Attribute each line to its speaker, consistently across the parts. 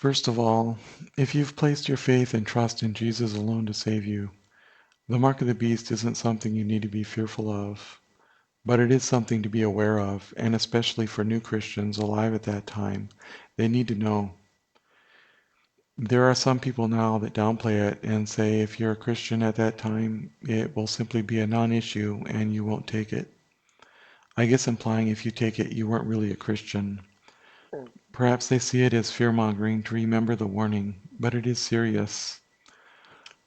Speaker 1: First of all, if you've placed your faith and trust in Jesus alone to save you, the mark of the beast isn't something you need to be fearful of, but it is something to be aware of, and especially for new Christians alive at that time, they need to know. There are some people now that downplay it and say if you're a Christian at that time, it will simply be a non-issue and you won't take it. I guess implying if you take it, you weren't really a Christian.
Speaker 2: Mm.
Speaker 1: Perhaps they see it as fear-mongering to remember the warning, but it is serious.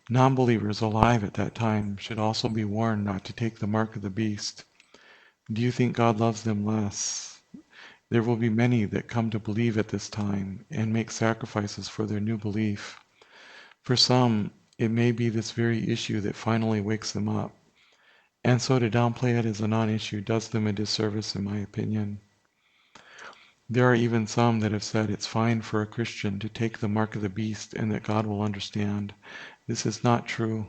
Speaker 1: Non-believers alive at that time should also be warned not to take the mark of the beast. Do you think God loves them less? There will be many that come to believe at this time and make sacrifices for their new belief. For some, it may be this very issue that finally wakes them up. And so to downplay it as a non-issue does them a disservice, in my opinion. There are even some that have said it's fine for a Christian to take the mark of the beast and that God will understand. This is not true.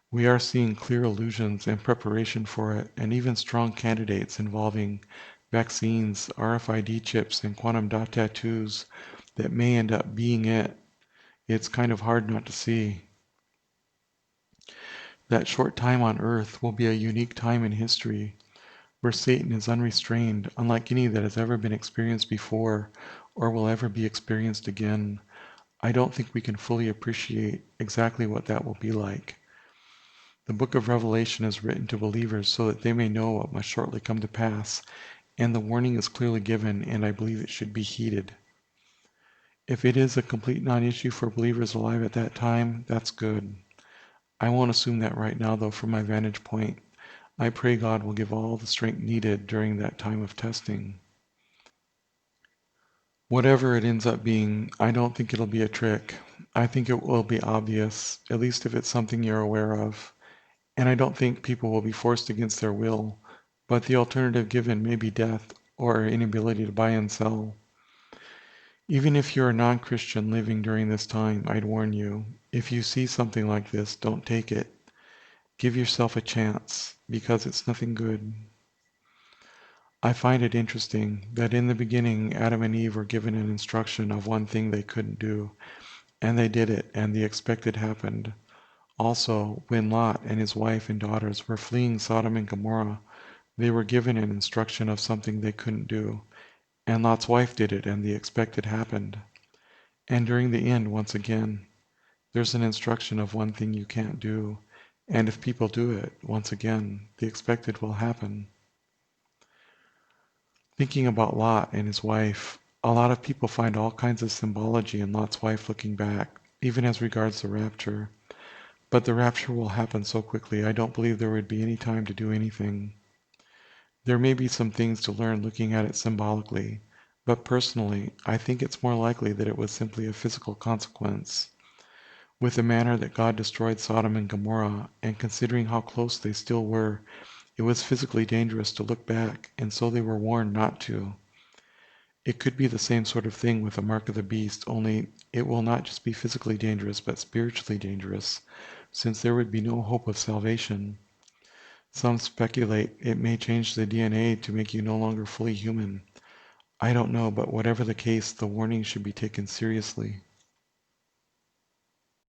Speaker 1: We are seeing clear allusions and preparation for it, and even strong candidates involving vaccines, RFID chips, and quantum dot tattoos that may end up being it. It's kind of hard not to see. That short time on Earth will be a unique time in history where Satan is unrestrained, unlike any that has ever been experienced before or will ever be experienced again. I don't think we can fully appreciate exactly what that will be like. The book of Revelation is written to believers so that they may know what must shortly come to pass, and the warning is clearly given, and I believe it should be heeded. If it is a complete non-issue for believers alive at that time, that's good. I won't assume that right now, though, from my vantage point. I pray God will give all the strength needed during that time of testing. Whatever it ends up being, I don't think it'll be a trick. I think it will be obvious, at least if it's something you're aware of. And I don't think people will be forced against their will, but the alternative given may be death or inability to buy and sell. Even if you're a non-Christian living during this time, I'd warn you, if you see something like this, don't take it. Give yourself a chance, because it's nothing good. I find it interesting that in the beginning, Adam and Eve were given an instruction of one thing they couldn't do, and they did it, and the expected happened. Also, when Lot and his wife and daughters were fleeing Sodom and Gomorrah, they were given an instruction of something they couldn't do, and Lot's wife did it, and the expected happened. And during the end, once again, there's an instruction of one thing you can't do, and if people do it, once again, the expected will happen. Thinking about Lot and his wife, a lot of people find all kinds of symbology in Lot's wife looking back, even as regards the rapture. But the rapture will happen so quickly, I don't believe there would be any time to do anything. There may be some things to learn looking at it symbolically, but personally, I think it's more likely that it was simply a physical consequence. With the manner that God destroyed Sodom and Gomorrah, and considering how close they still were, it was physically dangerous to look back, and so they were warned not to. It could be the same sort of thing with the mark of the beast, only it will not just be physically dangerous, but spiritually dangerous, since there would be no hope of salvation. Some speculate it may change the DNA to make you no longer fully human. I don't know, but whatever the case, the warning should be taken seriously.